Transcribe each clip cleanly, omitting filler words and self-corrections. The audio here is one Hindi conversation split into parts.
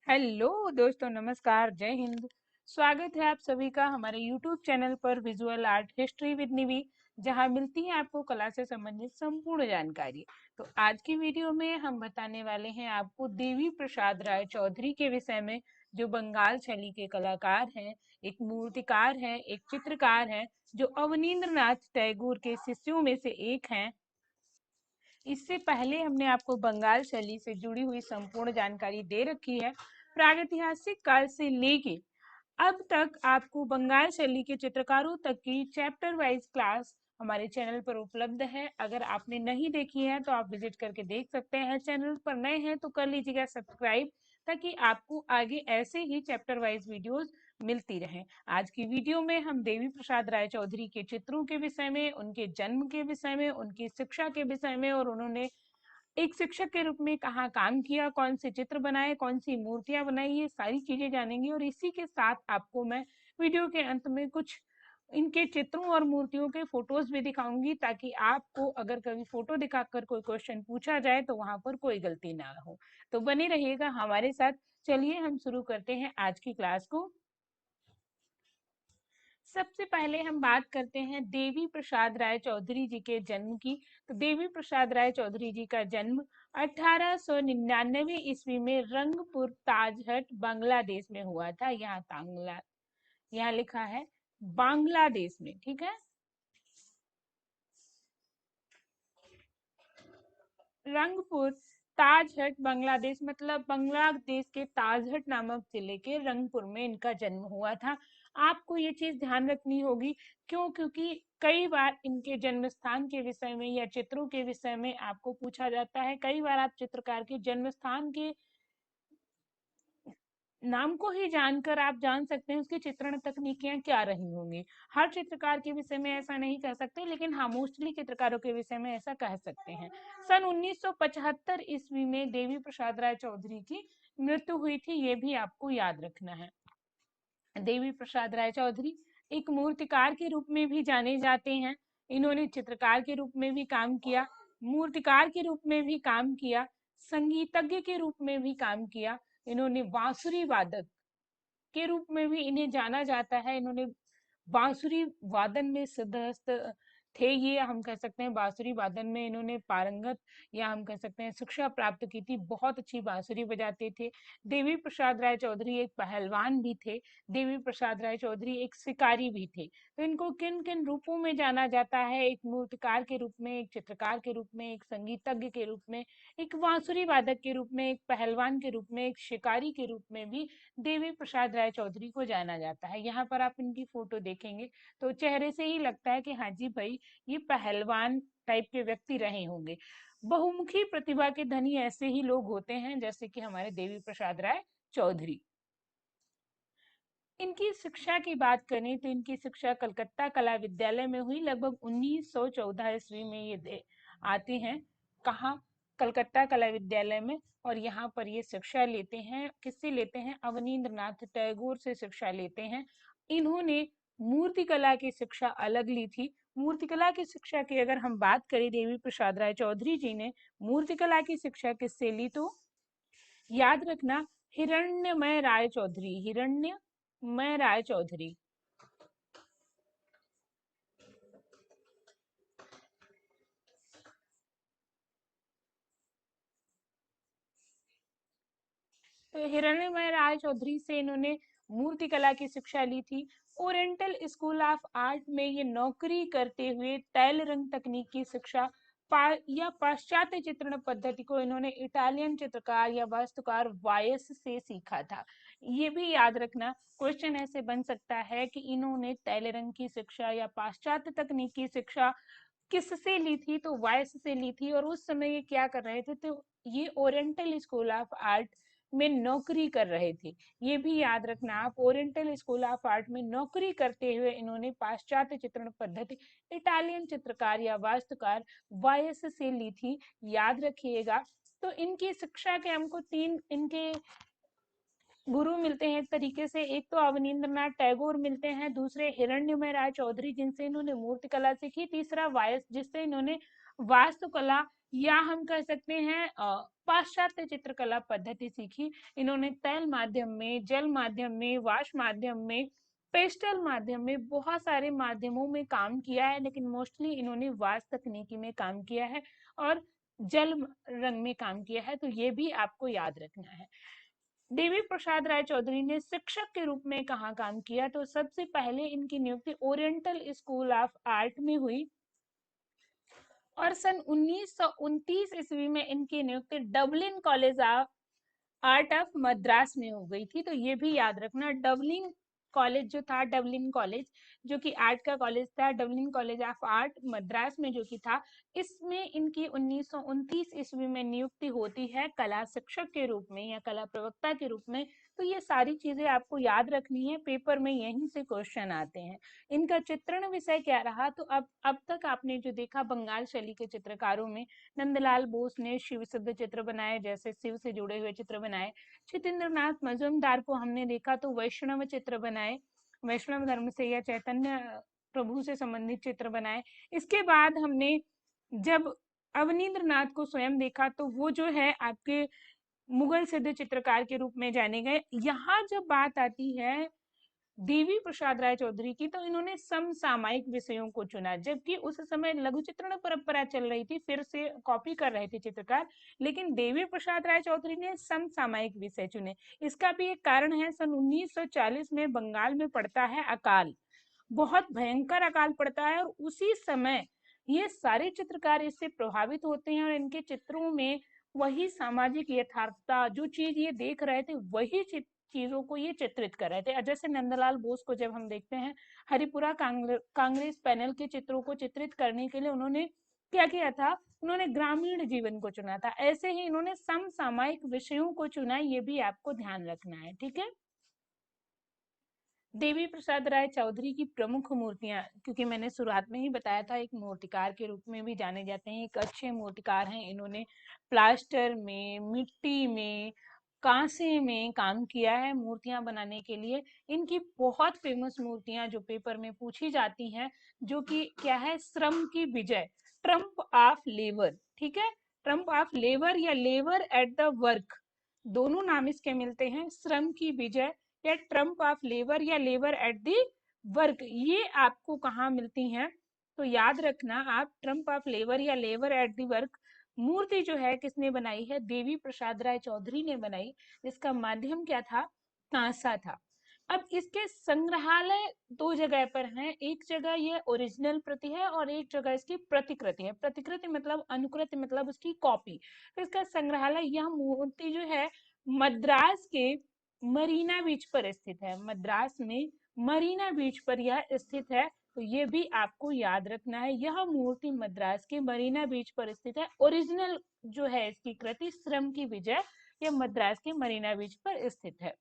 हेलो दोस्तों, नमस्कार, जय हिंद। स्वागत है आप सभी का हमारे यूट्यूब चैनल पर विजुअल आर्ट हिस्ट्री विद निवी, जहां मिलती है आपको कला से संबंधित संपूर्ण जानकारी। तो आज की वीडियो में हम बताने वाले हैं आपको देवी प्रसाद राय चौधरी के विषय में, जो बंगाल शैली के कलाकार हैं, एक मूर्तिकार हैं, एक चित्रकार हैं, जो अवनींद्रनाथ टैगोर के शिष्यों में से एक हैं। इससे पहले हमने आपको बंगाल शैली से जुड़ी हुई संपूर्ण जानकारी दे रखी है। प्रागैतिहासिक काल से लेके अब तक आपको बंगाल शैली के चित्रकारों तक की चैप्टर वाइज क्लास हमारे चैनल पर उपलब्ध है। अगर आपने नहीं देखी है तो आप विजिट करके देख सकते हैं। चैनल पर नए हैं तो कर लीजिएगा सब्सक्राइब, ताकि आपको आगे ऐसे ही चैप्टर वाइज वीडियोस मिलती रहे। आज की वीडियो में हम देवी प्रसाद राय चौधरी के चित्रों के विषय में, उनके जन्म के विषय में, उनकी शिक्षा के विषय में, और उन्होंने एक शिक्षक के रूप में कहाँ काम किया, कौन से चित्र बनाए, कौन सी मूर्तियां बनाई, ये सारी चीजें जानेंगे। और इसी के साथ आपको मैं वीडियो के अंत में कुछ इनके चित्रों और मूर्तियों के फोटोज भी दिखाऊंगी, ताकि आपको अगर कभी फोटो दिखाकर कोई क्वेश्चन पूछा जाए तो वहां पर कोई गलती ना हो। तो बने रहिएगा हमारे साथ। चलिए हम शुरू करते हैं आज की क्लास को। सबसे पहले हम बात करते हैं देवी प्रसाद राय चौधरी जी के जन्म की। तो देवी प्रसाद राय चौधरी जी का जन्म 1899 ईस्वी में रंगपुर ताजहट बांग्लादेश में हुआ था। यहाँ लिखा है बांग्लादेश में, ठीक है। रंगपुर ताजहट बांग्लादेश, मतलब बांग्लादेश के ताजहट नामक जिले के रंगपुर में इनका जन्म हुआ था। आपको ये चीज ध्यान रखनी होगी। क्योंकि कई बार इनके जन्म स्थान के विषय में या चित्रों के विषय में आपको पूछा जाता है। कई बार आप चित्रकार के जन्म स्थान के नाम को ही जानकर आप जान सकते हैं उसकी चित्रण तकनीकियां क्या रही होंगी। हर चित्रकार के विषय में ऐसा नहीं कह सकते, लेकिन हाँ, मोस्टली चित्रकारों के विषय में ऐसा कह सकते हैं। सन 1975 ईस्वी में देवी प्रसाद राय चौधरी की मृत्यु हुई थी, ये भी आपको याद रखना है। देवी प्रसाद राय चौधरी एक मूर्तिकार के रूप में भी जाने जाते हैं। इन्होंने चित्रकार के रूप में भी काम किया, मूर्तिकार के रूप में भी काम किया, संगीतज्ञ के रूप में भी काम किया। इन्होंने बांसुरी वादक के रूप में भी इन्हें जाना जाता है। इन्होंने बांसुरी वादन में सिद्धहस्त थे। ये हम कह सकते हैं बांसुरी वादन में इन्होंने पारंगत, या हम कह सकते हैं शिक्षा प्राप्त की थी। बहुत अच्छी बांसुरी बजाते थे। देवी प्रसाद राय चौधरी एक पहलवान भी थे। देवी प्रसाद राय चौधरी एक शिकारी भी थे। तो इनको किन किन रूपों में जाना जाता है? एक मूर्तिकार के रूप में, एक चित्रकार के रूप में, एक संगीतज्ञ के रूप में, एक बांसुरी वादक के रूप में, एक पहलवान के रूप में, एक शिकारी के रूप में भी देवी प्रसाद राय चौधरी को जाना जाता है। यहाँ पर आप इनकी फोटो देखेंगे तो चेहरे से ही लगता है कि हाँ जी भाई, ये पहलवान टाइप के व्यक्ति रहे होंगे। बहुमुखी प्रतिभा के धनी ऐसे ही लोग होते हैं, जैसे कि हमारे देवी प्रसाद राय चौधरी। इनकी शिक्षा की बात करें तो इनकी शिक्षा कलकत्ता कला विद्यालय में हुई। लगभग 1914 ईस्वी में ये आते हैं। कहाँ? कलकत्ता कला विद्यालय में। और यहाँ पर ये शिक्षा लेते हैं। किससे लेते हैं? अवनींद्रनाथ टैगोर से शिक्षा लेते हैं। इन्होंने मूर्तिकला की शिक्षा अलग ली थी। मूर्तिकला की शिक्षा की अगर हम बात करें, देवी प्रसाद राय चौधरी जी ने मूर्तिकला की शिक्षा किससे ली? तो याद रखना, हिरण्यमय राय चौधरी, हिरण्यमय राय चौधरी। तो हिरण्यमय राय चौधरी से इन्होंने मूर्तिकला की शिक्षा ली थी। ओरिएंटल स्कूल ऑफ आर्ट में ये नौकरी करते हुए तैल रंग तकनीक की शिक्षा या पाश्चात्य चित्रण पद्धति को इन्होंने इटालियन चित्रकार या वास्तुकार वायस से सीखा था। ये भी याद रखना, क्वेश्चन ऐसे बन सकता है कि इन्होंने तैल रंग की शिक्षा या पाश्चात्य तकनीक की शिक्षा किससे ली थी? तो वायस से ली थी। और उस समय ये क्या कर रहे थे? तो ये ओरिएंटल स्कूल ऑफ आर्ट में नौकरी कर रहे थे। ये भी याद रखना आप, ओरिएंटल स्कूल ऑफ आर्ट में नौकरी करते हुए इन्होंने पाश्चात्य चित्रण पद्धति इटालियन चित्रकार या वास्तुकार वायस से ली थी। याद रखिएगा। तो इनकी शिक्षा के हमको तीन इनके गुरु मिलते हैं एक तरीके से। एक तो अवनींद्रनाथ टैगोर मिलते हैं, दूसरे हिरण्यमय राय चौधरी जिनसे इन्होंने मूर्तिकला सीखी, तीसरा वायस जिससे इन्होंने वास्तुकला या हम कह सकते हैं पाश्चात्य चित्रकला पद्धति सीखी। इन्होंने तैल माध्यम में, जल माध्यम में, वाष्प माध्यम में, पेस्टल माध्यम में, बहुत सारे माध्यमों में काम किया है, लेकिन मोस्टली इन्होंने वाष्प तकनीकी में काम किया है और जल रंग में काम किया है, तो ये भी आपको याद रखना है। देवी प्रसाद राय चौधरी ने शिक्षक के रूप में कहाँ काम किया, तो सबसे पहले इनकी नियुक्ति ओरिएंटल स्कूल ऑफ आर्ट में हुई और सन 1929 ईस्वी में इनकी नियुक्ति Dublin college of art of Madras में हो गई थी। तो ये भी याद रखना, डबलिन कॉलेज जो था, डबलिन कॉलेज जो कि आर्ट का कॉलेज था, Dublin college of art Madras में जो कि था, इसमें इनकी 1929 ईस्वी में नियुक्ति होती है कला शिक्षक के रूप में या कला प्रवक्ता के रूप में। तो ये सारी चीजें आपको याद रखनी है, पेपर में यहीं से क्वेश्चन आते हैं। इनका चित्रण विषय क्या रहा, तो अब तक आपने जो देखा, बंगाल शैली के चित्रकारों में नंदलाल बोस ने शिव सिद्ध चित्र बनाए, जैसे शिव से जुड़े हुए चित्र बनाए। छितेंद्रनाथ मजूमदार को हमने देखा तो वैष्णव चित्र बनाए, वैष्णव धर्म से या चैतन्य प्रभु से संबंधित चित्र बनाए। इसके बाद हमने जब अवनींद्र नाथ को स्वयं देखा तो वो जो है आपके मुगल सिद्ध चित्रकार के रूप में जाने गए। यहाँ जब बात आती है देवी प्रसाद राय चौधरी की, तो इन्होंने समसामयिक विषयों को चुना, जबकि उस समय लघु चित्रण परंपरा चल रही थी, फिर से कॉपी कर रहे थे चित्रकार, लेकिन देवी प्रसाद राय चौधरी ने समसामयिक विषय चुने। इसका भी एक कारण है, सन 1940 में बंगाल में पड़ता है अकाल, बहुत भयंकर अकाल पड़ता है, और उसी समय ये सारे चित्रकार इससे प्रभावित होते हैं और इनके चित्रों में वही सामाजिक यथार्थता, जो चीज ये देख रहे थे वही चीजों को ये चित्रित कर रहे थे। जैसे नंदलाल बोस को जब हम देखते हैं, हरिपुरा कांग्रेस पैनल के चित्रों को चित्रित करने के लिए उन्होंने क्या किया था, उन्होंने ग्रामीण जीवन को चुना था। ऐसे ही इन्होंने समसामयिक विषयों को चुना, ये भी आपको ध्यान रखना है, ठीक है। देवी प्रसाद राय चौधरी की प्रमुख मूर्तियां, क्योंकि मैंने शुरुआत में ही बताया था, एक मूर्तिकार के रूप में भी जाने जाते हैं, एक अच्छे मूर्तिकार हैं। इन्होंने प्लास्टर में, मिट्टी में, कांसे में काम किया है मूर्तियां बनाने के लिए। इनकी बहुत फेमस मूर्तियां जो पेपर में पूछी जाती हैं, जो कि क्या है, श्रम की विजय, ट्रम्प ऑफ लेबर, ठीक है, ट्रम्प ऑफ लेबर या लेबर एट द वर्क, दोनों नाम इसके मिलते हैं, श्रम की विजय या ट्रम्प ऑफ लेबर या लेबर एट दी वर्क। ये आपको कहाँ मिलती हैं, तो याद रखना आप, ट्रम्प ऑफ लेबर या लेबर एट दी वर्क मूर्ति जो है किसने बनाई है, देवी प्रसाद राय चौधरी ने बनाई, जिसका माध्यम क्या था, कांसा था। अब इसके संग्रहालय दो जगह पर हैं, एक जगह ये ओरिजिनल प्रति है और एक जगह इसकी प्रतिकृति है। प्रतिकृति मतलब अनुकृति, मतलब उसकी कॉपी। तो इसका संग्रहालय, यह मूर्ति जो है मद्रास के मरीना बीच पर स्थित है, मद्रास में मरीना बीच पर यह स्थित है। तो ये भी आपको याद रखना है, यह मूर्ति मद्रास के मरीना बीच पर स्थित है। ओरिजिनल जो है इसकी कृति श्रम की विजय, यह मद्रास के मरीना बीच पर स्थित है।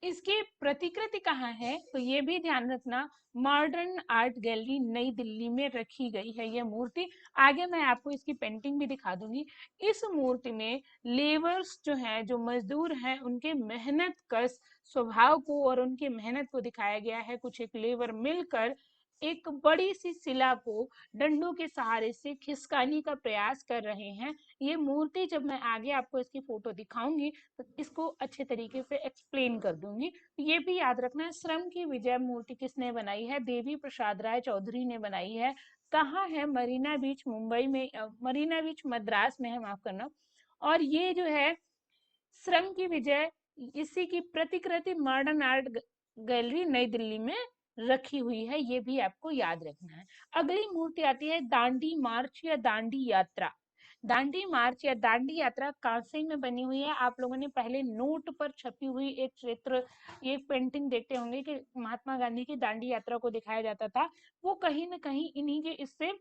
इसकी प्रतिकृति कहाँ है, तो ये भी ध्यान रखना, मॉडर्न आर्ट गैलरी नई दिल्ली में रखी गई है यह मूर्ति। आगे मैं आपको इसकी पेंटिंग भी दिखा दूंगी। इस मूर्ति में लेबर्स जो हैं, जो मजदूर हैं, उनके मेहनत कश स्वभाव को और उनकी मेहनत को दिखाया गया है। कुछ एक लेबर मिलकर एक बड़ी सी शिला को डंडों के सहारे से खिसकाने का प्रयास कर रहे हैं। ये मूर्ति जब मैं आगे आपको इसकी फोटो दिखाऊंगी तो इसको अच्छे तरीके से एक्सप्लेन कर दूंगी। ये भी याद रखना है, श्रम की विजय मूर्ति किसने बनाई है, देवी प्रसाद राय चौधरी ने बनाई है। कहाँ है, मरीना बीच मुंबई में, मरीना बीच मद्रास में है, माफ करना। और ये जो है श्रम की विजय, इसी की प्रतिकृति मॉडर्न आर्ट गैलरी नई दिल्ली में रखी हुई है, ये भी आपको याद रखना है। अगली मूर्ति आती है दांडी मार्च या दांडी यात्रा। दांडी मार्च या दांडी यात्रा कांसे में बनी हुई है। आप लोगों ने पहले नोट पर छपी हुई एक चित्र, ये पेंटिंग देखते होंगे कि महात्मा गांधी की दांडी यात्रा को दिखाया जाता था, वो कहीं ना कहीं इन्हीं के इससे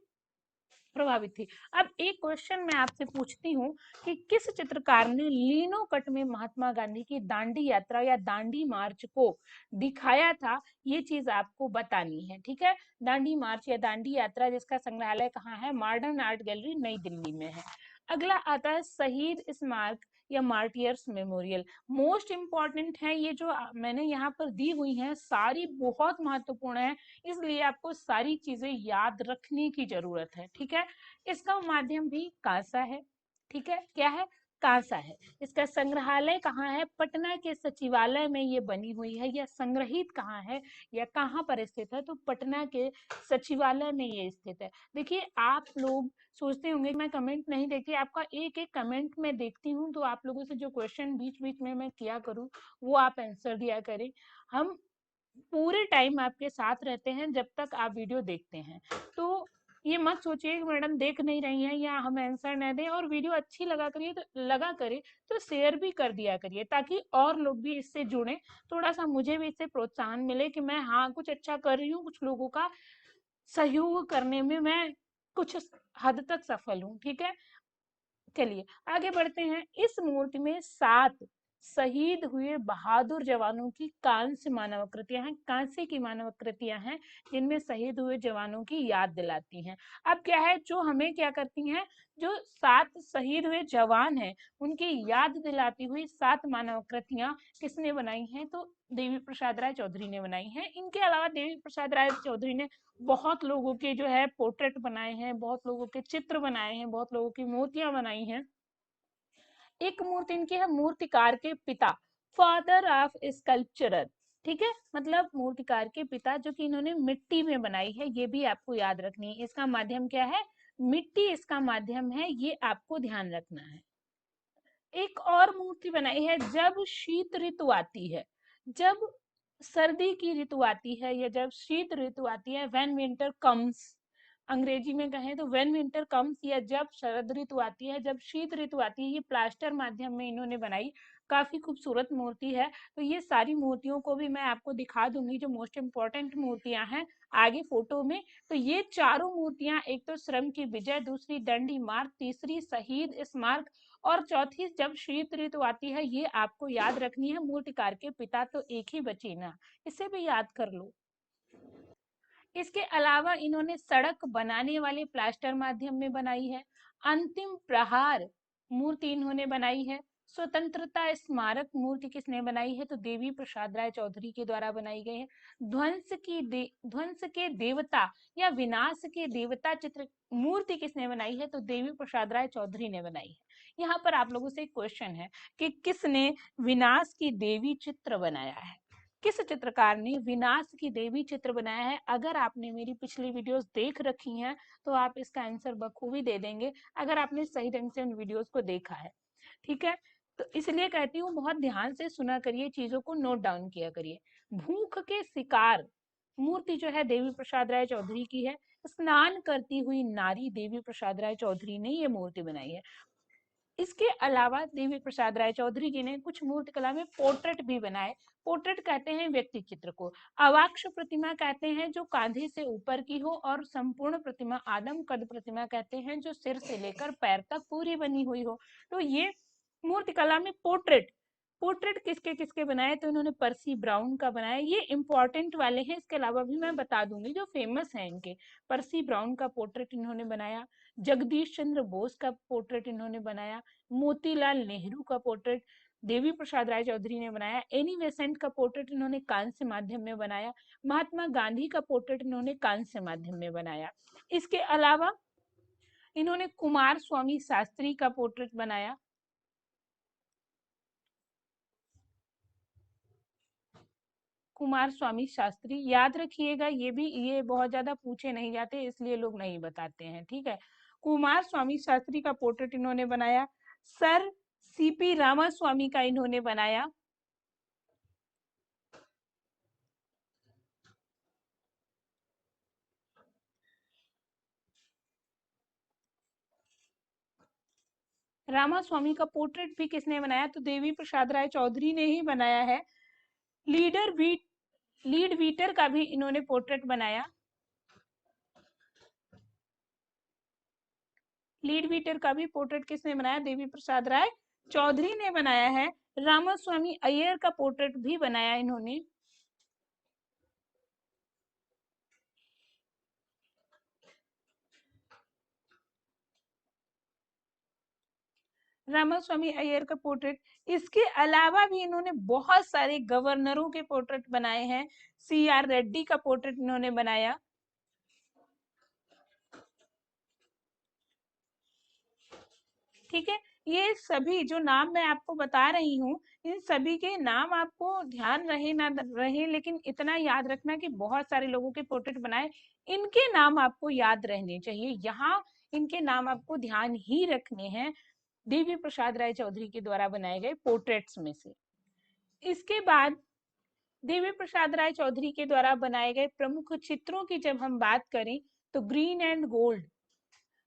प्रभावित थी। अब एक क्वेश्चन मैं आपसे पूछती हूँ कि किस चित्रकार ने लीनो कट में महात्मा गांधी की दांडी यात्रा या दांडी मार्च को दिखाया था, ये चीज आपको बतानी है, ठीक है। दांडी मार्च या दांडी यात्रा, जिसका संग्रहालय कहाँ है, मॉडर्न आर्ट गैलरी नई दिल्ली में है। अगला आता है शहीद स्मारक या मार्टियर्स मेमोरियल। मोस्ट इम्पॉर्टेंट है ये जो मैंने यहाँ पर दी हुई हैं, सारी बहुत महत्वपूर्ण है, इसलिए आपको सारी चीजें याद रखने की जरूरत है। ठीक है, इसका माध्यम भी कांसा है। ठीक है, क्या है? कांसा है। इसका संग्रहालय कहाँ है? पटना के सचिवालय में ये बनी हुई है। यह संग्रहित कहाँ है या कहाँ पर स्थित है? तो पटना के सचिवालय में ये स्थित है। देखिए, आप लोग सोचते होंगे कि मैं कमेंट नहीं देखती, आपका एक एक कमेंट में देखती हूँ, तो आप लोगों से जो क्वेश्चन बीच बीच में मैं किया करूँ वो आप आंसर दिया करें। हम पूरे टाइम आपके साथ रहते हैं जब तक आप वीडियो देखते हैं। तो ये मत सोचिए कि मैडम देख नहीं रही हैं या हम आंसर न दें, और वीडियो अच्छी लगा करे तो शेयर भी कर दिया करिए, ताकि और लोग भी इससे जुड़े। थोड़ा सा मुझे भी इससे प्रोत्साहन मिले कि मैं हाँ कुछ अच्छा कर रही हूँ, कुछ लोगों का सहयोग करने में मैं कुछ हद तक सफल हूँ। ठीक है, चलिए आगे बढ़ते हैं। इस मूर्ति में 7 शहीद हुए बहादुर जवानों की कांस्य मानवाकृतियां हैं। कांस्य की मानवाकृतियां हैं जिनमें शहीद हुए जवानों की याद दिलाती हैं। अब क्या है, जो हमें क्या करती हैं, जो 7 शहीद हुए जवान हैं उनकी याद दिलाती हुई 7 मानवाकृतियां किसने बनाई हैं? तो देवी प्रसाद राय चौधरी ने बनाई हैं। इनके अलावा देवी प्रसाद राय चौधरी ने बहुत लोगों के जो है पोर्ट्रेट बनाए हैं, बहुत लोगों के चित्र बनाए हैं, बहुत लोगों की मूर्तियां बनाई हैं। एक मूर्ति इनकी है मूर्तिकार के पिता, फादर ऑफ स्कल्पचरर। ठीक है, मतलब मूर्तिकार के पिता, जो कि इन्होंने मिट्टी में बनाई है, ये भी आपको याद रखनी है। इसका माध्यम क्या है? मिट्टी इसका माध्यम है, ये आपको ध्यान रखना है। एक और मूर्ति बनाई है जब शीत ऋतु आती है, जब सर्दी की ऋतु आती है या जब शीत ऋतु आती है, व्हेन विंटर कम्स, अंग्रेजी में कहें तो व्हेन विंटर कम्स, या जब शरद ऋतु आती है, जब शीत ऋतु आती है। ये प्लास्टर माध्यम में इन्होंने बनाई, काफी खूबसूरत मूर्ति है। तो ये सारी मूर्तियों को भी मैं आपको दिखा दूंगी, जो मोस्ट इम्पोर्टेंट मूर्तियां हैं आगे फोटो में। तो ये चारों मूर्तियां, एक तो श्रम की विजय, दूसरी दंडी मार्ग, तीसरी शहीद स्मारक, और चौथी जब शीत ऋतु आती है। ये आपको याद रखनी है। मूर्तिकार के पिता तो एक ही बची ना, इसे भी याद कर लो। इसके अलावा इन्होंने सड़क बनाने वाले प्लास्टर माध्यम में बनाई है। अंतिम प्रहार मूर्ति इन्होंने बनाई है। स्वतंत्रता स्मारक मूर्ति किसने बनाई है? तो देवी प्रसाद राय चौधरी के द्वारा बनाई गई है। ध्वंस के देवता या विनाश के देवता चित्र मूर्ति किसने बनाई है? तो देवी प्रसाद राय चौधरी ने बनाई है। यहाँ पर आप लोगों से एक क्वेश्चन है कि किसने विनाश की देवी चित्र बनाया है? किस चित्रकार ने विनाश की देवी चित्र बनाया है? अगर आपने मेरी पिछली वीडियोस देख रखी हैं तो आप इसका आंसर बखूबी दे देंगे, अगर आपने सही ढंग से उन वीडियोस को देखा है। ठीक है, तो इसलिए कहती हूँ बहुत ध्यान से सुना करिए, चीजों को नोट डाउन किया करिए। भूख के शिकार मूर्ति जो है देवी प्रसाद राय चौधरी की है। स्नान करती हुई नारी देवी प्रसाद राय चौधरी ने ये मूर्ति बनाई है। इसके अलावा देवी प्रसाद राय चौधरी जी ने कुछ मूर्तिकला में पोर्ट्रेट भी बनाए। पोर्ट्रेट कहते हैं व्यक्ति चित्र को। अवाक्ष प्रतिमा कहते हैं जो कांधे से ऊपर की हो, और संपूर्ण प्रतिमा आदम कद प्रतिमा कहते हैं जो सिर से लेकर पैर तक पूरी बनी हुई हो। तो ये मूर्तिकला में पोर्ट्रेट, पोर्ट्रेट किसके किसके बनाए? तो इन्होंने पर्सी ब्राउन का बनाया। ये इंपॉर्टेंट वाले हैं, इसके अलावा भी मैं बता दूंगी जो फेमस है इनके। पर्सी ब्राउन का पोर्ट्रेट इन्होंने बनाया। जगदीश चंद्र बोस का पोर्ट्रेट इन्होंने बनाया। मोतीलाल नेहरू का पोर्ट्रेट देवी प्रसाद राय चौधरी ने बनाया। एनी बेसेंट का पोर्ट्रेट इन्होंने कांस्य माध्यम में बनाया। महात्मा गांधी का पोर्ट्रेट इन्होंने कांस्य माध्यम में बनाया। इसके अलावा इन्होंने कुमार स्वामी शास्त्री का पोर्ट्रेट बनाया। कुमार स्वामी शास्त्री याद रखिएगा, ये भी, ये बहुत ज्यादा पूछे नहीं जाते इसलिए लोग नहीं बताते हैं। ठीक है, कुमार स्वामी शास्त्री का पोर्ट्रेट इन्होंने बनाया। सर सीपी रामास्वामी का इन्होंने बनाया। रामास्वामी का पोर्ट्रेट भी किसने बनाया? तो देवी प्रसाद राय चौधरी ने ही बनाया है। लीडर वीट लीड वीटर का भी इन्होंने पोर्ट्रेट बनाया। लीड वीटर का भी पोर्ट्रेट किसने बनाया? देवी प्रसाद राय चौधरी ने बनाया है। रामास्वामी अय्यर का पोर्ट्रेट भी बनाया इन्होंने। रामास्वामी अय्यर का पोर्ट्रेट। इसके अलावा भी इन्होंने बहुत सारे गवर्नरों के पोर्ट्रेट बनाए हैं। CR रेड्डी का पोर्ट्रेट इन्होंने बनाया। ठीक है, ये सभी जो नाम मैं आपको बता रही हूँ, इन सभी के नाम आपको ध्यान रहे ना रहे, लेकिन इतना याद रखना कि बहुत सारे लोगों के पोर्ट्रेट बनाए, इनके नाम आपको याद रहने चाहिए। यहाँ इनके नाम आपको ध्यान ही रखने हैं, देवी प्रसाद राय चौधरी के द्वारा बनाए गए पोर्ट्रेट्स में से। इसके बाद देवी प्रसाद राय चौधरी के द्वारा बनाए गए प्रमुख चित्रों की जब हम बात करें, तो ग्रीन एंड गोल्ड,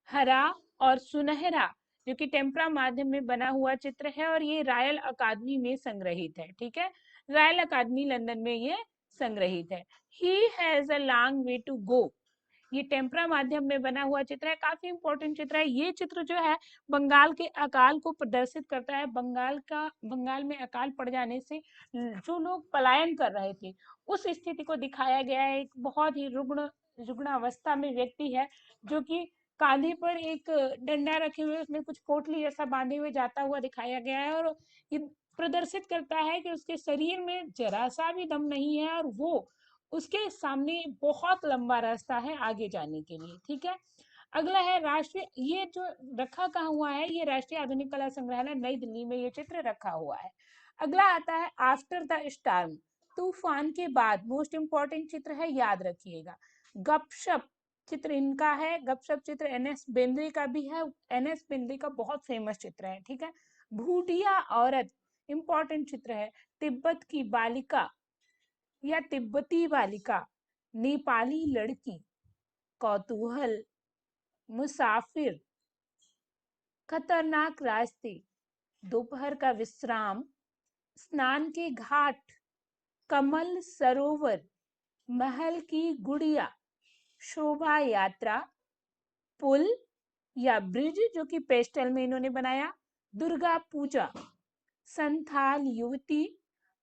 हरा और सुनहरा, जो कि टेम्परा माध्यम में बना हुआ चित्र है, और ये रॉयल अकादमी में संग्रहित है। ठीक है, रॉयल अकादमी लंदन में ये संग्रहित है। He has a long way to go, ये टेम्परा माध्यम में बना हुआ चित्र है, काफी इंपॉर्टेंट चित्र है। ये चित्र जो है बंगाल के अकाल को प्रदर्शित करता है। बंगाल में अकाल पड़ जाने से जो लोग पलायन कर रहे थे, उस स्थिति को दिखाया गया है। एक बहुत ही रुग्ण अवस्था में व्यक्ति है, जो कि कांधे पर एक डंडा रखे हुए, उसमें कुछ पोटली जैसा बांधे हुए जाता हुआ दिखाया गया है, और ये प्रदर्शित करता है कि उसके शरीर में जरा सा भी दम नहीं है, और वो उसके सामने बहुत लंबा रास्ता है आगे जाने के लिए। ठीक है, अगला है राष्ट्रीय, ये जो रखा कहाँ हुआ है, ये राष्ट्रीय आधुनिक कला संग्रहालय नई दिल्ली में ये चित्र रखा हुआ है। अगला आता है आफ्टर द स्टॉर्म, तूफान के बाद, मोस्ट इंपॉर्टेंट चित्र है, याद रखिएगा। गपशप चित्र इनका है, गपशप चित्र NS बेंद्रे का भी है, NS बेंद्रे का बहुत फेमस चित्र है। ठीक है, भूटिया औरत इंपॉर्टेंट चित्र है। तिब्बत की बालिका या तिब्बती बालिका, नेपाली लड़की, कौतूहल, मुसाफिर, खतरनाक रास्ते, दोपहर का विश्राम, स्नान के घाट, कमल सरोवर, महल की गुड़िया, शोभा यात्रा, पुल या ब्रिज जो कि पेस्टल में इन्होंने बनाया, दुर्गा पूजा, संथाल युवती,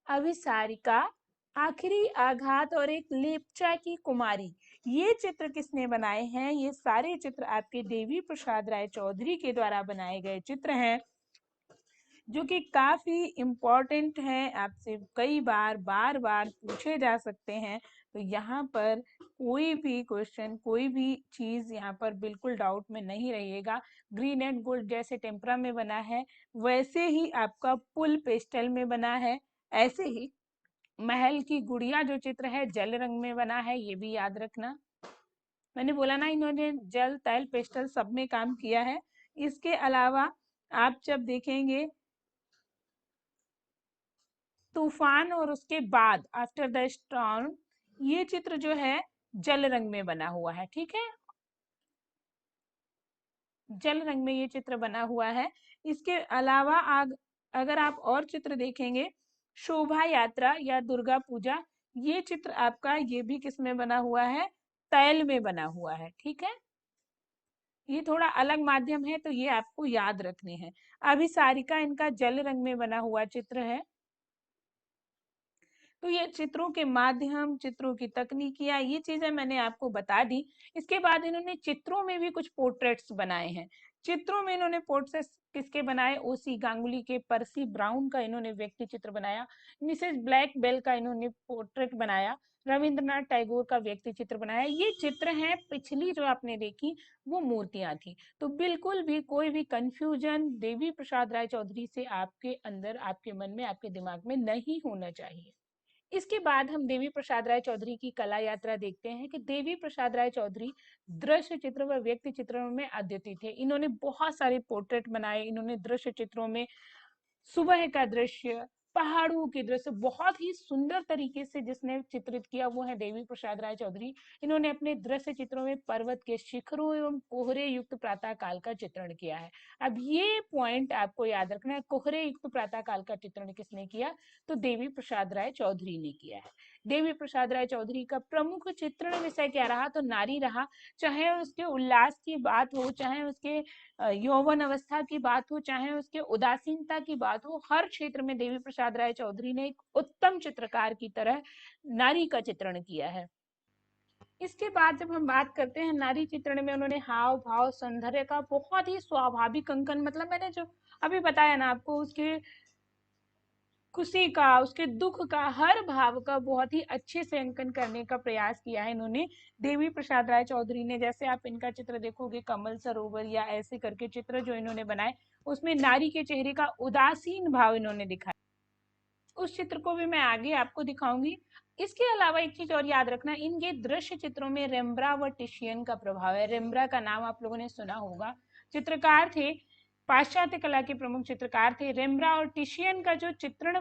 अभिसारिका, आखिरी आघात, और एक लेप्चा की कुमारी। ये चित्र किसने बनाए हैं? ये सारे चित्र आपके देवी प्रसाद राय चौधरी के द्वारा बनाए गए चित्र हैं, जो कि काफी इम्पोर्टेंट हैं, आपसे कई बार बार बार पूछे जा सकते हैं। तो यहाँ पर कोई भी क्वेश्चन, कोई भी चीज यहाँ पर बिल्कुल डाउट में नहीं रहिएगा। ग्रीन एंड गोल्ड जैसे टेम्परा में बना है, वैसे ही आपका पुल पेस्टल में बना है, ऐसे ही महल की गुड़िया जो चित्र है जल रंग में बना है, ये भी याद रखना। मैंने बोला ना, इन्होंने जल, तैल, पेस्टल सब में काम किया है। इसके अलावा आप जब देखेंगे तूफान और उसके बाद, आफ्टर द स्टॉर्म, ये चित्र जो है जल रंग में बना हुआ है। ठीक है, जल रंग में ये चित्र बना हुआ है। इसके अलावा अगर आप और चित्र देखेंगे, शोभा यात्रा या दुर्गा पूजा, ये चित्र आपका, ये भी किस में बना हुआ है? तैल में बना हुआ है। ठीक है, ये थोड़ा अलग माध्यम है, तो ये आपको याद रखने हैं। अभिसारिका इनका जल रंग में बना हुआ चित्र है। तो ये चित्रों के माध्यम, चित्रों की तकनीकियां, ये चीजें मैंने आपको बता दी। इसके बाद इन्होंने चित्रों में भी कुछ पोर्ट्रेट्स बनाए हैं। चित्रों में इन्होंने पोर्ट्रेट्स किसके बनाए? ओसी गांगुली के, पर्सी ब्राउन का इन्होंने व्यक्ति चित्र बनाया, मिसेस ब्लैक बेल का इन्होंने पोर्ट्रेट बनाया, रविंद्रनाथ टैगोर का व्यक्ति चित्र बनाया। ये चित्र हैं, पिछली जो आपने देखी वो मूर्तियां थी। तो बिल्कुल भी कोई भी कंफ्यूजन देवी प्रसाद राय चौधरी से आपके अंदर, आपके मन में, आपके दिमाग में नहीं होना चाहिए। इसके बाद हम देवी प्रसाद राय चौधरी की कला यात्रा देखते हैं कि देवी प्रसाद राय चौधरी दृश्य चित्र व व्यक्ति चित्रों में अद्वितीय थे। इन्होंने बहुत सारे पोर्ट्रेट बनाए। इन्होंने दृश्य चित्रों में सुबह का दृश्य, पहाड़ों के दृश्य बहुत ही सुंदर तरीके से जिसने चित्रित किया वो है देवी प्रसाद राय चौधरी। इन्होंने अपने दृश्य चित्रों में पर्वत के शिखरों एवं कोहरे युक्त प्रातः काल का चित्रण किया है। अब ये पॉइंट आपको याद रखना है, कोहरे युक्त प्रातः काल का चित्रण किसने किया? तो देवी प्रसाद राय चौधरी ने किया है। देवी प्रसाद राय चौधरी का प्रमुख चित्रण विषय क्या रहा? तो नारी रहा। चाहे उसके उल्लास की बात हो, चाहे उसके यौवन अवस्था की बात हो, चाहे उसके उदासीनता की बात हो, हर क्षेत्र में देवी प्रसाद राय चौधरी ने एक उत्तम चित्रकार की तरह नारी का चित्रण किया है। इसके बाद जब हम बात करते हैं नारी चित्रण में, उन्होंने हाव भाव, सौंदर्य का बहुत ही स्वाभाविक अंकन, मतलब मैंने जो अभी बताया ना आपको, उसके खुशी का, उसके दुख का, हर भाव का बहुत ही अच्छे से अंकन करने का प्रयास किया है इन्होंने, देवी प्रसाद राय चौधरी ने। जैसे आप इनका चित्र देखोगे, कमल सरोवर या ऐसे करके चित्र जो इन्होंने बनाए, उसमें नारी के चेहरे का उदासीन भाव इन्होंने दिखाया। उस चित्र को भी मैं आगे आपको दिखाऊंगी। इसके अलावा एक चीज और याद रखना, इनके दृश्य चित्रों में रेम्ब्रा व टिशियन का प्रभाव है। रेम्ब्रा का नाम आप लोगों ने सुना होगा, चित्रकार थे, पाश्चात्य कला के प्रमुख चित्रकार थे। रेम्ब्रा और टिशियन का जो चित्रण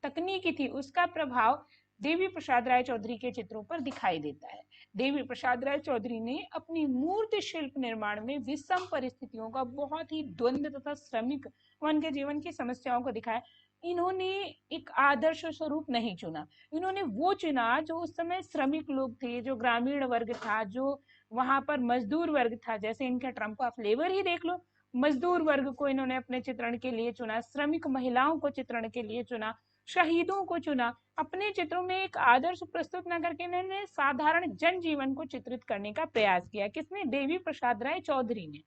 तकनीकी थी, उसका प्रभाव देवी प्रसाद राय चौधरी के चित्रों पर दिखाई देता है। देवी प्रसाद राय चौधरी ने अपनी मूर्ति शिल्प निर्माण में विषम परिस्थितियों का, बहुत ही द्वंद्व तथा श्रमिक उनके जीवन की समस्याओं को दिखाया। इन्होंने एक आदर्श स्वरूप नहीं चुना, इन्होंने वो चुना जो उस समय श्रमिक लोग थे, जो ग्रामीण वर्ग था, जो वहां पर मजदूर वर्ग था। जैसे इनका ट्रम्प ऑफ लेबर ही देख लो, मजदूर वर्ग को इन्होंने अपने चित्रण के लिए चुना, श्रमिक महिलाओं को चित्रण के लिए चुना, शहीदों को चुना। अपने चित्रों में एक आदर्श प्रस्तुत न करके इन्होंने साधारण जनजीवन को चित्रित करने का प्रयास किया। किसने? देवी प्रसाद राय चौधरी ने।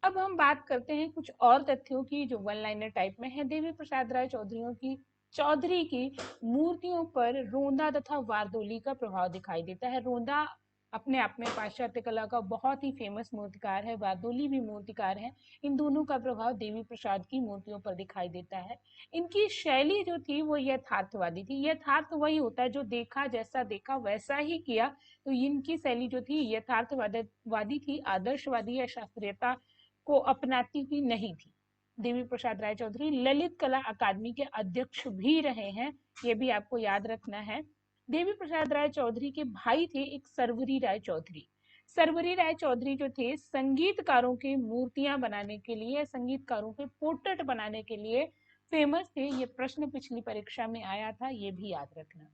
अब हम बात करते हैं कुछ और तथ्यों की जो वन लाइनर टाइप में है। देवी प्रसाद राय चौधरी की मूर्तियों पर रोंदा तथा वारदोली का प्रभाव दिखाई देता है। रोंदा अपने आप में पाश्चात्य कला का बहुत ही फेमस मूर्तिकार है, वारदोली भी मूर्तिकार है। इन दोनों का प्रभाव देवी प्रसाद की मूर्तियों पर दिखाई देता है। इनकी शैली जो थी वो यथार्थवादी थी। यथार्थ वही होता है जो देखा, जैसा देखा वैसा ही किया। तो इनकी शैली जो थी यथार्थवादी थी, आदर्शवादी या शास्त्रीयता को अपनाती हुई नहीं थी। देवी प्रसाद राय चौधरी ललित कला अकादमी के अध्यक्ष भी रहे हैं, ये भी आपको याद रखना है। देवी प्रसाद राय चौधरी के भाई थे एक सर्वरी राय चौधरी। सर्वरी राय चौधरी जो थे, संगीतकारों की मूर्तियां बनाने के लिए, संगीतकारों के पोर्ट्रेट बनाने के लिए फेमस थे। ये प्रश्न पिछली परीक्षा में आया था, ये भी याद रखना।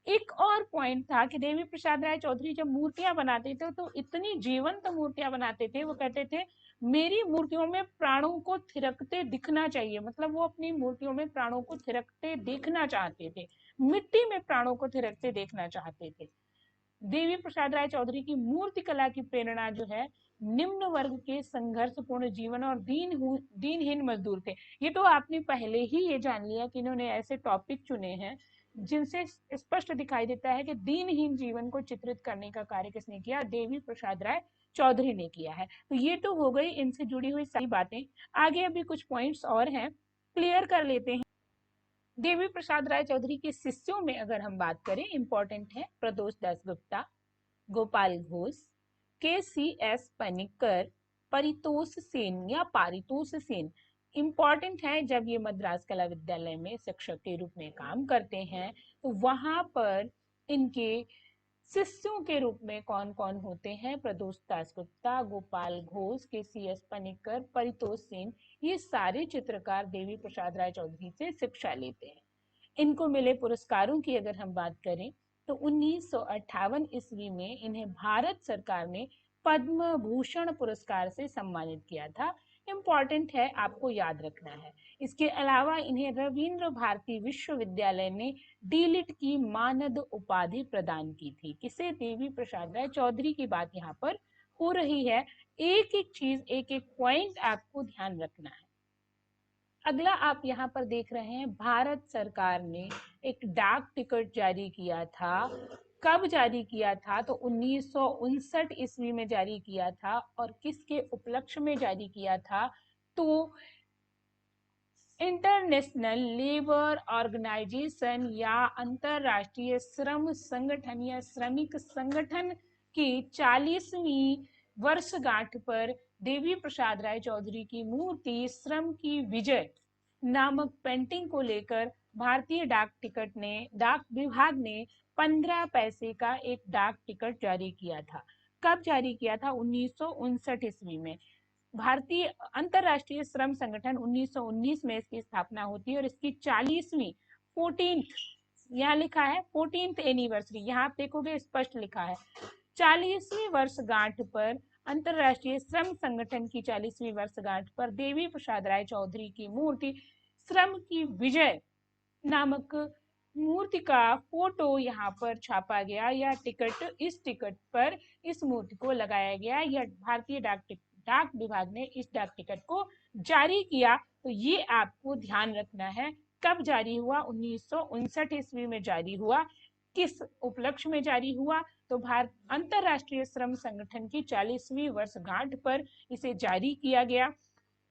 एक और पॉइंट था कि देवी प्रसाद राय चौधरी जब मूर्तियां बनाते थे तो इतनी जीवंत मूर्तियां बनाते थे, वो कहते थे मेरी मूर्तियों में प्राणों को थिरकते दिखना चाहिए। मतलब वो अपनी मूर्तियों में प्राणों को थिरकते देखना चाहते थे, मिट्टी में प्राणों को थिरकते देखना चाहते थे। देवी प्रसाद राय चौधरी की मूर्ति कला की प्रेरणा जो है, निम्न वर्ग के संघर्षपूर्ण जीवन और दीनहीन मजदूर थे। ये तो आपने पहले ही ये जान लिया कि इन्होंने ऐसे टॉपिक चुने हैं जिनसे स्पष्ट दिखाई देता है कि दीनहीन जीवन को चित्रित करने का कार्य किसने किया? देवी प्रसाद राय चौधरी ने किया है। तो ये तो हो गई इनसे जुड़ी हुई सारी बातें। आगे अभी कुछ पॉइंट्स और हैं, क्लियर कर लेते हैं। देवी प्रसाद राय चौधरी के शिष्यों में अगर हम बात करें, इंपॉर्टेंट है प्रदोष दास गुप्ता, गोपाल घोष, KCS पनिक्कर, परितोष सेन या पारितोष सेन। इंपॉर्टेंट है, जब ये मद्रास कला विद्यालय में शिक्षक के रूप में काम करते हैं तो वहां पर इनके शिष्यों के रूप में कौन कौन होते हैं? प्रदोष दास गुप्ता, गोपाल घोष, KCS पनिक्कर, परितोष सेन। ये सारे चित्रकार देवी प्रसाद राय चौधरी से शिक्षा लेते हैं। इनको मिले पुरस्कारों की अगर हम बात करें तो 1958 ईस्वी में इन्हें भारत सरकार ने पद्म भूषण पुरस्कार से सम्मानित किया था। इंपॉर्टेंट है, आपको याद रखना है। इसके अलावा इन्हें रविंद्र भारती विश्वविद्यालय ने डीलिट की मानद उपाधि प्रदान की थी। किसे? देवी प्रसाद राय चौधरी की बात यहाँ पर हो रही है। एक एक चीज, एक एक पॉइंट आपको ध्यान रखना है। अगला आप यहाँ पर देख रहे हैं, भारत सरकार ने एक डाक टिकट जारी किया था। कब जारी किया था? तो 1959 ईस्वी में जारी किया था। और किसके उपलक्ष्य में जारी किया था? तो इंटरनेशनल लेबर ऑर्गेनाइजेशन या अंतरराष्ट्रीय श्रम संगठन या श्रमिक संगठन की 40वीं वर्षगांठ पर देवी प्रसाद राय चौधरी की मूर्ति श्रम की विजय नामक पेंटिंग को लेकर भारतीय डाक विभाग ने 15 पैसे का एक डाक टिकट जारी किया था। कब जारी किया था? 1959 ईस्वी में। भारतीय अंतरराष्ट्रीय श्रम संगठन 1919 में इसकी स्थापना होती है और इसकी 40वीं 14th, यहाँ लिखा है 14th एनिवर्सरी, यहाँ आप देखोगे स्पष्ट लिखा है 40वीं वर्षगांठ पर, अंतरराष्ट्रीय श्रम संगठन की 40वीं वर्षगांठ पर देवी प्रसाद राय चौधरी की मूर्ति श्रम की विजय नामक मूर्ति का फोटो यहाँ पर छापा गया, या टिकट, इस टिकट पर इस मूर्ति को लगाया गया। यह भारतीय डाक विभाग ने इस डाक टिकट को जारी किया। तो ये आपको ध्यान रखना है, कब जारी हुआ, 1959 ईस्वी में जारी हुआ। किस उपलक्ष्य में जारी हुआ, तो भारत अंतरराष्ट्रीय श्रम संगठन की 40वीं वर्षगांठ पर इसे जारी किया गया।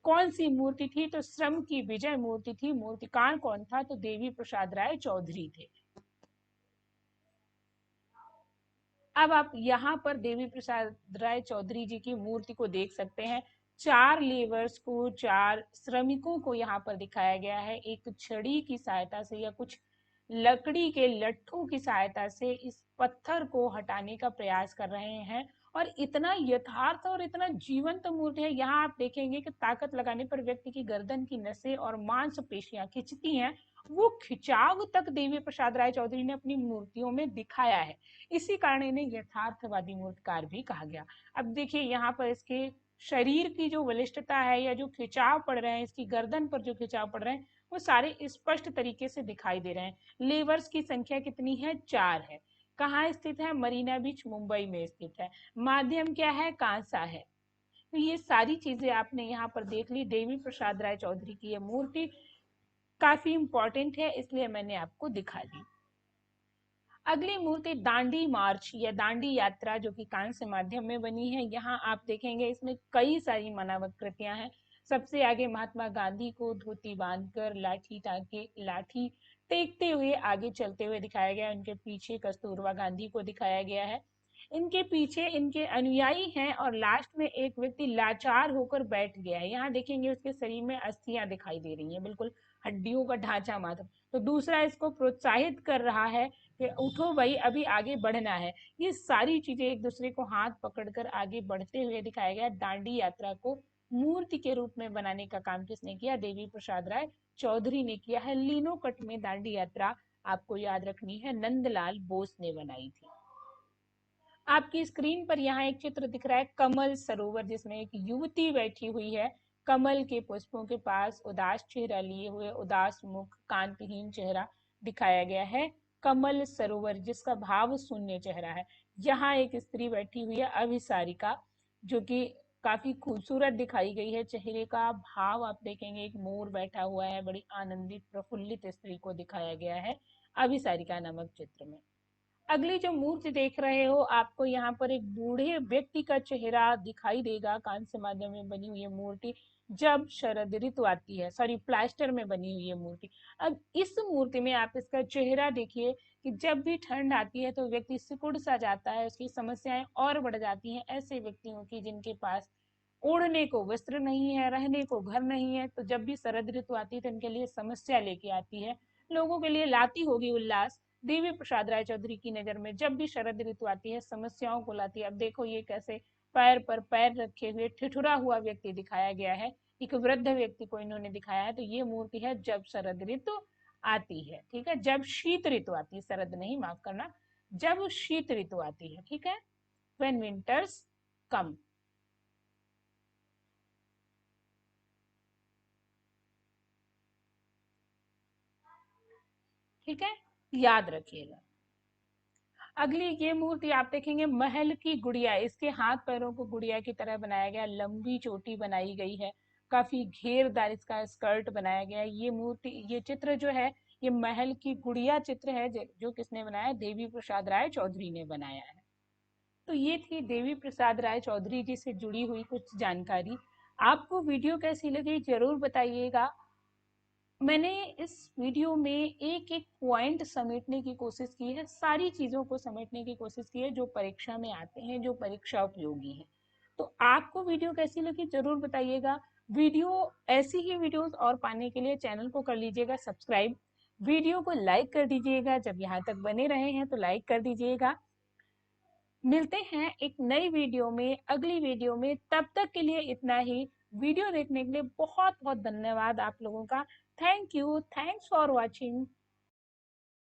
कौन सी मूर्ति थी, तो श्रम की विजय मूर्ति थी। मूर्तिकार कौन था, तो देवी प्रसाद राय चौधरी थे। अब आप यहाँ पर देवी प्रसाद राय चौधरी जी की मूर्ति को देख सकते हैं। 4 लेबर्स को, 4 श्रमिकों को यहाँ पर दिखाया गया है। एक छड़ी की सहायता से या कुछ लकड़ी के लट्ठों की सहायता से इस पत्थर को हटाने का प्रयास कर रहे हैं। और इतना यथार्थ और इतना जीवंत मूर्ति है। यहाँ आप देखेंगे कि ताकत लगाने पर व्यक्ति की गर्दन की नसें और मांसपेशियां खिंचती हैं। वो खिंचाव तक देवी प्रसाद राय चौधरी ने अपनी मूर्तियों में दिखाया है। इसी कारण इन्हें यथार्थवादी मूर्तिकार भी कहा गया। अब देखिए यहाँ पर इसके शरीर की जो बलिष्ठता है या जो खिंचाव पड़ रहे हैं, इसकी गर्दन पर जो खिंचाव पड़ रहे हैं, वो सारे स्पष्ट तरीके से दिखाई दे रहे हैं। लेबर्स की संख्या कितनी है, 4 है। कहाँ स्थित है, मरीना बीच मुंबई में स्थित है। माध्यम क्या है, कांसा है। तो ये सारी चीजें आपने यहाँ पर देख ली। देवी प्रसाद राय चौधरी की ये मूर्ति काफी इंपॉर्टेंट है, इसलिए मैंने आपको दिखा दी। अगली मूर्ति दांडी मार्च या दांडी यात्रा, जो कि कांस्य माध्यम में बनी है। यहाँ आप देखेंगे इसमें कई सारी मानवाकृतियां हैं। सबसे आगे महात्मा गांधी को धोती बांधकर लाठी टेकते हुए आगे चलते हुए दिखाया गया है। उनके पीछे कस्तूरबा गांधी को दिखाया गया है। इनके पीछे इनके अनुयायी हैं और लास्ट में एक व्यक्ति लाचार होकर बैठ गया है। यहाँ देखेंगे उसके शरीर में अस्थियां दिखाई दे रही हैं, बिल्कुल हड्डियों का ढांचा मात्र। तो दूसरा इसको प्रोत्साहित कर रहा है कि उठो भाई, अभी आगे बढ़ना है। ये सारी चीजें एक दूसरे को हाथ पकड़कर आगे बढ़ते हुए दिखाया गया। दांडी यात्रा को मूर्ति के रूप में बनाने का काम किसने किया, देवी प्रसाद राय चौधरी ने किया है। लीनो कट में दांडी यात्रा आपको याद रखनी है, नंदलाल बोस ने बनाई थी। आपकी स्क्रीन पर यहाँ एक चित्र दिख रहा है, कमल सरोवर, जिसमें एक युवती बैठी हुई है कमल के पुष्पों के पास, उदास चेहरा लिए हुए, उदास मुख, कांतिहीन चेहरा दिखाया गया है। कमल सरोवर जिसका भाव शून्य चेहरा है। यहाँ एक स्त्री बैठी हुई है अभिसारिका, जो कि काफी खूबसूरत दिखाई गई है। चेहरे का भाव आप देखेंगे, एक मोर बैठा हुआ है, बड़ी आनंदित प्रफुल्लित स्त्री को दिखाया गया है अभिसारिका नामक चित्र में। अगली जो मूर्ति देख रहे हो, आपको यहाँ पर एक बूढ़े व्यक्ति का चेहरा दिखाई देगा। कांस्य माध्यम में बनी हुई है मूर्ति, जब शरद ऋतु आती है, सॉरी प्लास्टर में बनी हुई है मूर्ति। अब इस मूर्ति में आप इसका चेहरा देखिए कि जब भी ठंड आती है तो व्यक्ति सिकुड़ सा जाता है, उसकी समस्याएं और बढ़ जाती हैं। ऐसे व्यक्तियों की जिनके पास ओढ़ने को वस्त्र नहीं है, रहने को घर नहीं है, तो जब भी शरद ऋतु आती है तो इनके लिए समस्या लेके आती है। लोगों के लिए लाती होगी उल्लास। देवी प्रसाद राय चौधरी की नजर में जब भी शरद ऋतु आती है समस्याओं को लाती है। अब देखो ये कैसे पैर पर पैर रखे हुए ठिठुरा हुआ व्यक्ति दिखाया गया है। एक वृद्ध व्यक्ति को इन्होंने दिखाया है। तो ये मूर्ति है जब शरद ऋतु आती है, ठीक है, जब शीत ऋतु आती है, शरद नहीं, माफ करना, जब शीत ऋतु आती है, ठीक है, व्हेन विंटर्स कम। ठीक है, याद रखिएगा। अगली ये मूर्ति आप देखेंगे, महल की गुड़िया। इसके हाथ पैरों को गुड़िया की तरह बनाया गया, लंबी चोटी बनाई गई है, काफी घेरदार इसका स्कर्ट बनाया गया है। ये मूर्ति, ये चित्र जो है, ये महल की गुड़िया चित्र है, जो किसने बनाया, देवी प्रसाद राय चौधरी ने बनाया है। तो ये थी देवी प्रसाद राय चौधरी जी से जुड़ी हुई कुछ जानकारी। आपको वीडियो कैसी लगी जरूर बताइएगा। मैंने इस वीडियो में एक एक पॉइंट समेटने की कोशिश की है, सारी चीजों को समेटने की कोशिश की है जो परीक्षा में आते हैं, जो परीक्षा उपयोगी है। तो आपको वीडियो कैसी लगी जरूर बताइएगा। वीडियो, ऐसी ही वीडियोस और पाने के लिए चैनल को कर लीजिएगा सब्सक्राइब, वीडियो को लाइक कर दीजिएगा। जब यहाँ तक बने रहे हैं तो लाइक कर दीजिएगा। मिलते हैं एक नई वीडियो में, अगली वीडियो में। तब तक के लिए इतना ही। वीडियो देखने के लिए बहुत बहुत धन्यवाद आप लोगों का। Thank you, thanks for watching.